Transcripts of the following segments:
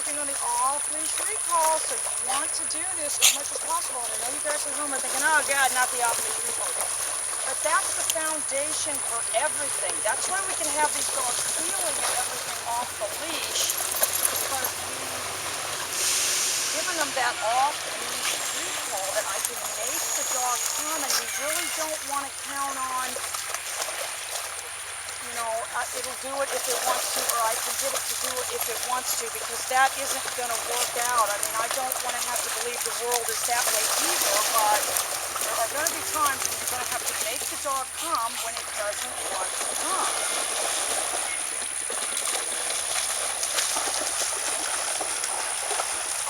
working on the off-leash recall, so you want to do this as much as possible. And I know you guys at home are thinking, oh God, not the off-leash recall. But that's the foundation for everything. That's why we can have these dogs feeling and everything off the leash, because we've given them that off-leash recall that I can make the dog come, and we really don't want to count on, you know, it'll do it if it wants to, or I can get it to do it if it wants to, because that isn't going to work out. I mean, I don't want to have to believe the world is that way either, but there are going to be times when you're going to have to make the dog come when it doesn't want to come.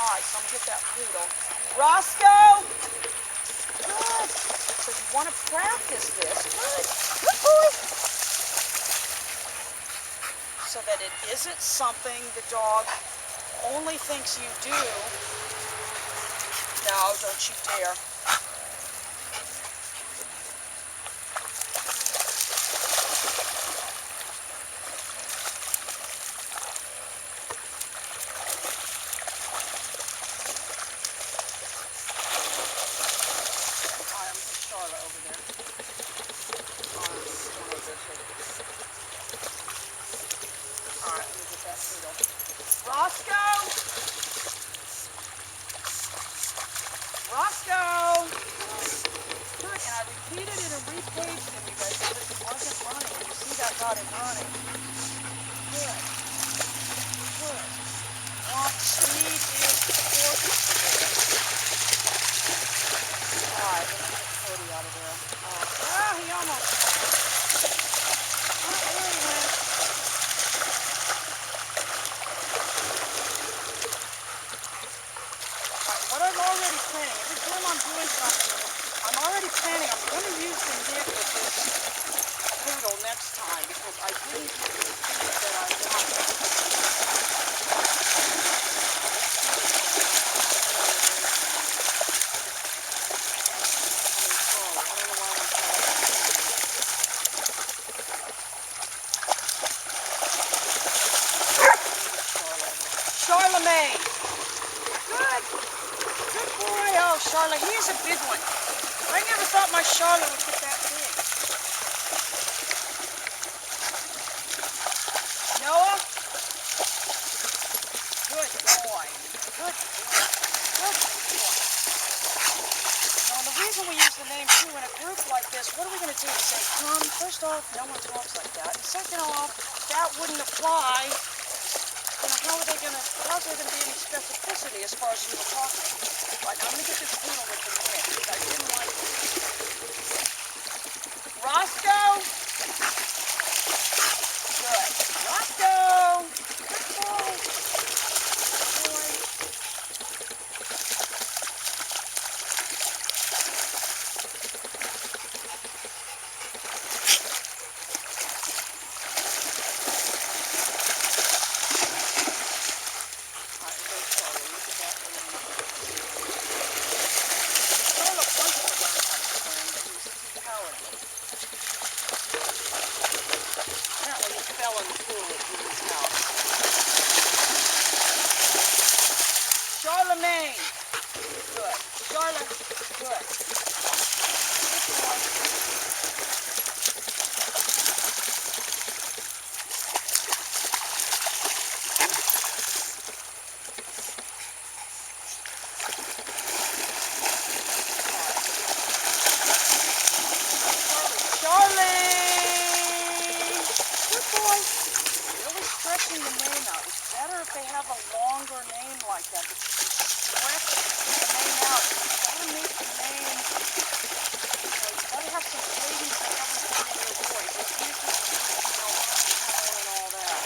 All right, so I'm going to get that poodle. Roscoe! Good. So you want to practice this. Good. Good boy. So that it isn't something the dog only thinks you do. No, don't you dare. Charlotte over there. Alright, let me get that poodle. Roscoe! Roscoe! Good, and I repeated it and repaged him, you guys, so that he wasn't running. And you see that got him running. Good. Good. Speed is important. Alright, let me get Cody out of there. Oh, he almost. Oh, there he went. Alright, what I'm already planning, every time I'm doing something, I'm already planning, I'm going to use the nip with this poodle next time, because I didn't get the speed that I wanted. Charlemagne. Good. Good boy. Oh, Charlotte, he is a big one. I never thought my Charlotte would get that big. Noah. Good boy. Good boy. Good boy. Now, the reason we use the name, too, in a group like this, what are we going to do? Say, come. First off, no one talks like that. And second off, that wouldn't apply. You know, how's there going to be any specificity as far as you were talking? Right, now I'm going to get this poodle with the nip, because I didn't like it. Roscoe? Good. Roscoe! Good boy. Good boy. Fell in the pool at Julie's house. Charlemagne. Good. Charlotte. Good. Good boy. Charlie. Stretching the name out. It's better if they have a longer name like that you can stretch the name out. You've got to make the name, you've got to have some cadence to everything in your voice. It can't just be, tone and all that.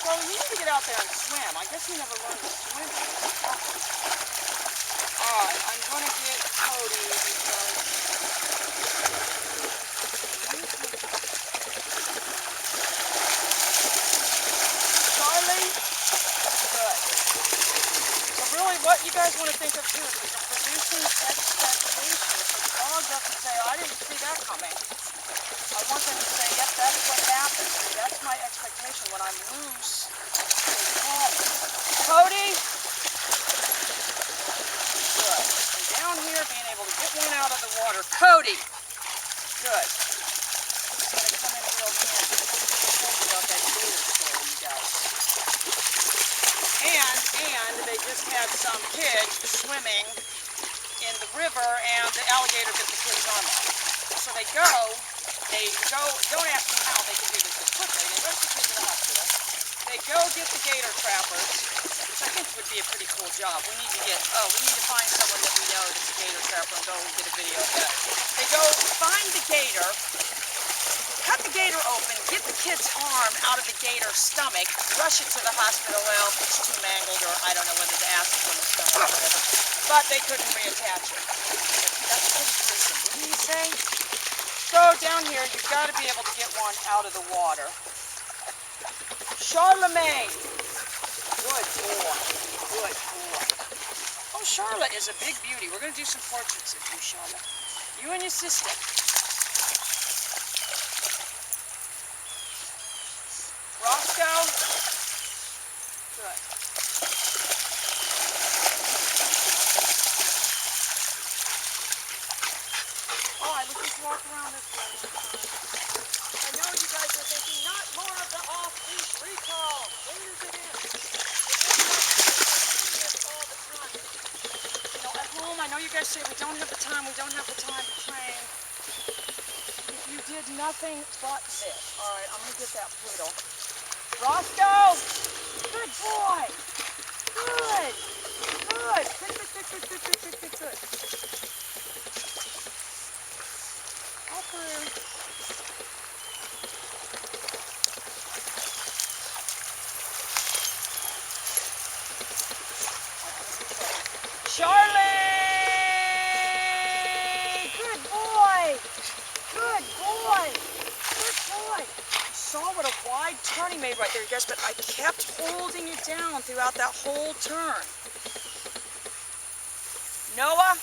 Well, you need to get out there and swim. I guess you never learned to swim. Alright, I'm going to get Cody because guys want to think of too, if you're producing expectations, so the dog doesn't say, I didn't see that coming. I want them to say, yep, that's what happens. That's my expectation. When I'm loose, they call me. Cody? Good. And down here, being able to get one out of the water. Cody? Good. It's going to come in real handy. I told you about that gator story, you guys. And they just had some kids swimming in the river, and the alligator bit the kid's arm off. So they go, don't ask me how they can do this quickly. They rush the kid to the hospital. They go get the gator trappers, which I think would be a pretty cool job. We need to find someone that we know that's a gator trapper and go and get a video of that. They go find the gator, cut the gator open, get the kid's arm out of the gator's stomach, rush it to the hospital. Well, it's too mangled, or I don't know whether the acid from the stomach or whatever, but they couldn't reattach it. That's pretty gruesome, wouldn't you say? So down here, you've got to be able to get one out of the water. Charlemagne. Good boy. Good boy. Oh, Charlotte is a big beauty. We're going to do some portraits of you, Charlotte. You and your sister. Roscoe. Good. Oh, I look to walk around this way. I know you guys are thinking, not more of the off-leash recall. When is it in? All the time. You know, at home, I know you guys say we don't have the time to train. If you did nothing but this. All right, I'm going to get that poodle. Roscoe! Good boy! Good! Good! Good. All through. Charlie! Good boy! Good boy! Good boy! You saw what a wide turn he made right there, you guys, but I kept holding it down throughout that whole turn. Noah?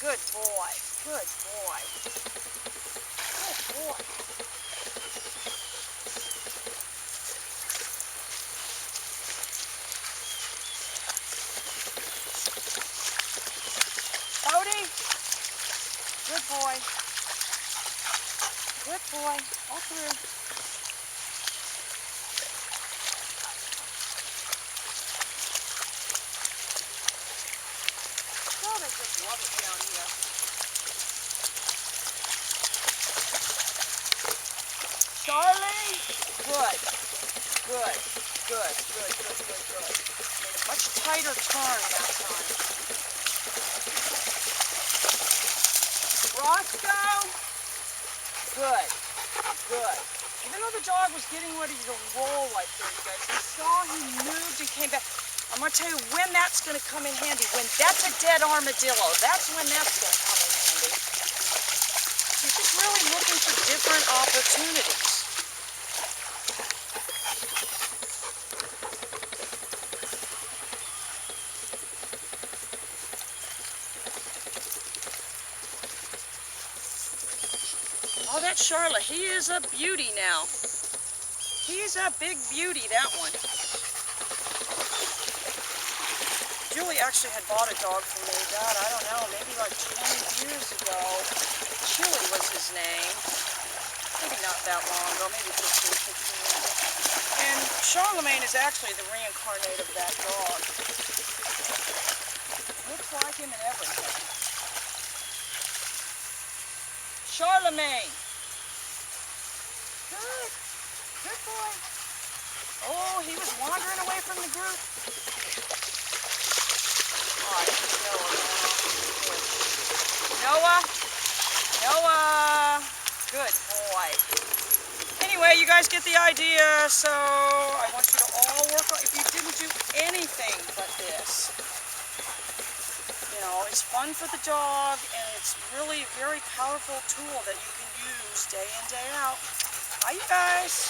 Good boy. Good boy. Good boy. Cody? Good boy. Good boy. All through. God, I just love it down here. Charlie? Good. Good. Good. Good. Good. Good. Good. Made a much tighter turn that time. Roscoe? Good. Good. Even though the dog was getting ready to roll right there, you guys, you saw he moved and came back. I'm going to tell you when that's going to come in handy. When that's a dead armadillo, that's when that's going to come in handy. He's just really looking for different opportunities. Oh, that's Charlotte. He is a beauty now. He's a big beauty, that one. Julie actually had bought a dog from me, God, I don't know, maybe like 20 years ago. Chili was his name. Maybe not that long ago, maybe 15 years ago. And Charlemagne is actually the reincarnate of that dog. Looks like him and everything. Charlemagne. Good. Good boy. Oh, he was wandering away from the group. All right, Noah. Noah. Good boy. Anyway, you guys get the idea, so I want you to all work on, if you didn't do anything but this, you know, it's fun for the dog, and it's really a very powerful tool that you can use day in, day out. Bye, you guys.